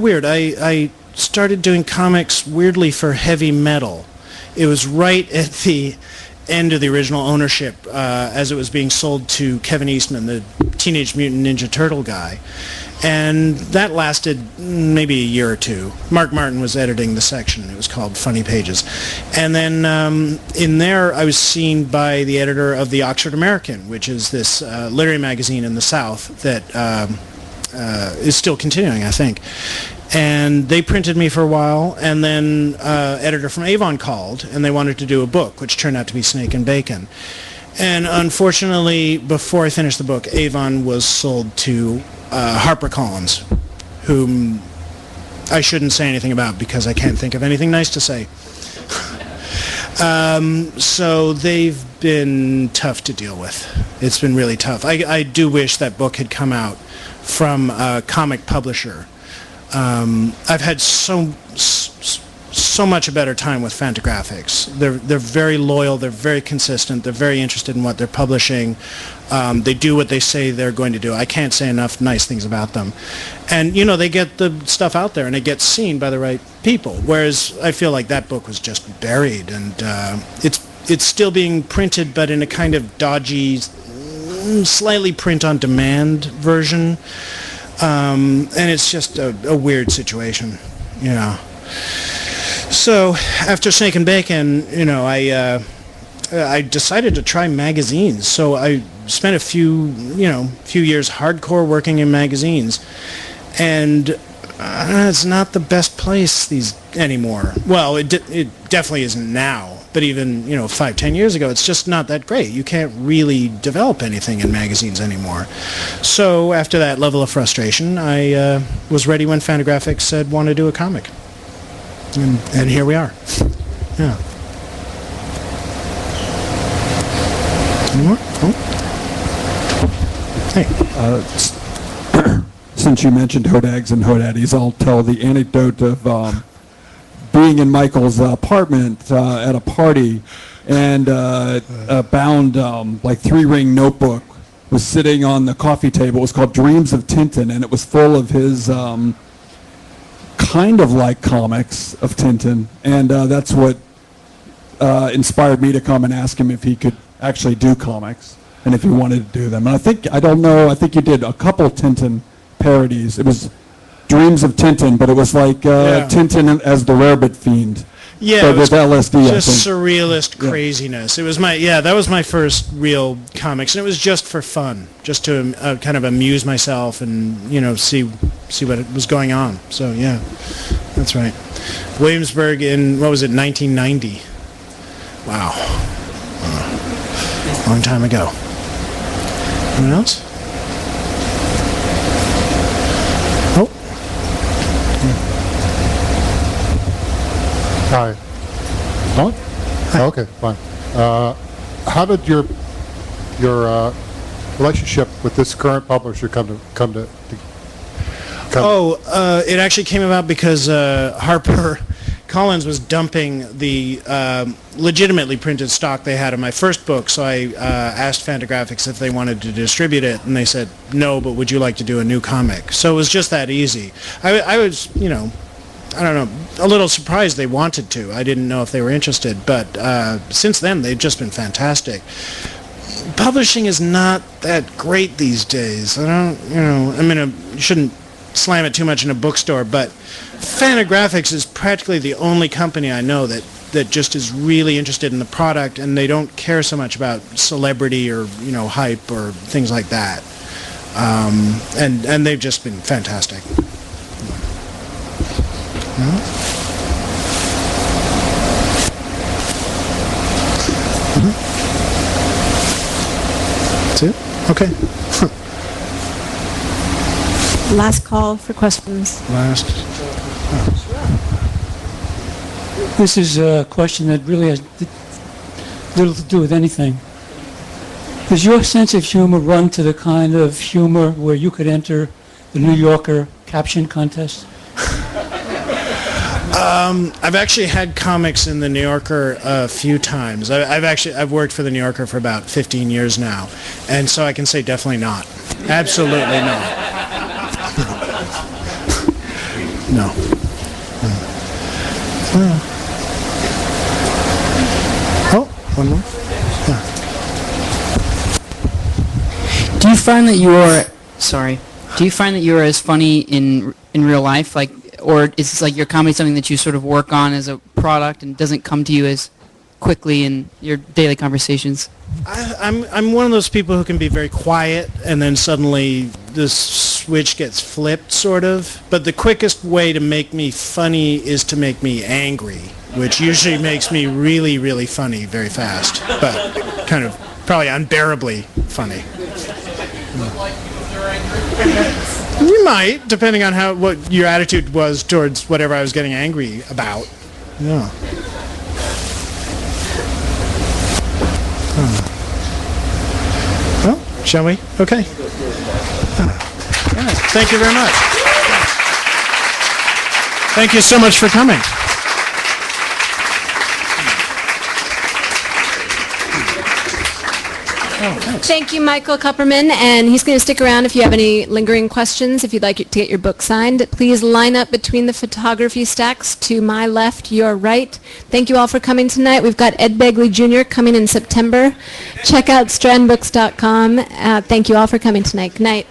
weird. I started doing comics weirdly for heavy metal. It was right at the end of the original ownership as it was being sold to Kevin Eastman, the Teenage Mutant Ninja Turtle guy. And that lasted maybe a year or two. Mark Martin was editing the section. It was called Funny Pages. And then in there I was seen by the editor of the Oxford American, which is this literary magazine in the South that is still continuing, I think. And they printed me for a while, and then editor from Avon called, and they wanted to do a book, which turned out to be Snake and Bacon. And unfortunately, before I finished the book, Avon was sold to HarperCollins, whom I shouldn't say anything about because I can't think of anything nice to say. So they've been tough to deal with. It's been really tough. I do wish that book had come out from a comic publisher. I've had so much a better time with Fantagraphics. They're very loyal, they're very consistent, they're very interested in what they're publishing. They do what they say they're going to do. I can't say enough nice things about them. And, you know, they get the stuff out there and it gets seen by the right people, whereas I feel like that book was just buried, and it's still being printed, but in a kind of dodgy, slightly print-on-demand version. And it's just a weird situation, you know. So after Snake and Bacon, you know, I decided to try magazines. So I spent a few years hardcore working in magazines, and it's not the best place anymore. Well, it definitely isn't now. But even 5-10 years ago, it's just not that great. You can't really develop anything in magazines anymore. So after that level of frustration, I was ready when Fantagraphics said, "Want to do a comic?" And here we are. Yeah. Any more? Oh. Hey. Since you mentioned Hodags and Hodaddies, I'll tell the anecdote of being in Michael's apartment at a party, and a bound like 3-ring notebook was sitting on the coffee table. It was called Dreams of Tintin, and it was full of his kind of like comics of Tintin, and that's what inspired me to come and ask him if he could actually do comics and if he wanted to do them. And I think you did a couple Tintin parodies. It was Dreams of Tintin, but it was like Tintin as the rarebit fiend. Yeah, it was with LSD. Just surrealist craziness. It was that was my first real comics, and it was just for fun, just to kind of amuse myself and see what was going on. So yeah, that's right. Williamsburg in 1990? Wow, long time ago. Anyone else? Hi. On? Hi. Okay, fine. How did your relationship with this current publisher come to? It actually came about because HarperCollins was dumping the legitimately printed stock they had of my first book, so I asked Fantagraphics if they wanted to distribute it, and they said no, but would you like to do a new comic? So it was just that easy. I was, I don't know, a little surprised they wanted to. I didn't know if they were interested, but since then they've just been fantastic. Publishing is not that great these days. You shouldn't slam it too much in a bookstore, but Fantagraphics is practically the only company I know that just is really interested in the product, and they don't care so much about celebrity or hype or things like that. And they've just been fantastic. That's it? Okay. Last call for questions. Last. This is a question that really has little to do with anything. Does your sense of humor run to the kind of humor where you could enter the New Yorker caption contest? I've actually had comics in the New Yorker a few times. I've worked for the New Yorker for about 15 years now, and so I can say definitely not. Absolutely not. No. Oh, one more. Yeah. Do you find that do you find that you're as funny in real life, like, or is this like your comedy something that you sort of work on as a product and doesn't come to you as quickly in your daily conversations? I'm one of those people who can be very quiet and then suddenly the switch gets flipped, sort of. But the quickest way to make me funny is to make me angry, which usually makes me really, really funny very fast, but kind of probably unbearably funny. You might, depending on what your attitude was towards whatever I was getting angry about. Yeah. Well, shall we? Okay. Thank you very much. Thank you so much for coming. Thank you, Michael Kupperman, and he's going to stick around if you have any lingering questions. If you'd like to get your book signed, please line up between the photography stacks to my left, your right. Thank you all for coming tonight. We've got Ed Begley Jr. coming in September. Check out strandbooks.com. Thank you all for coming tonight. Good night.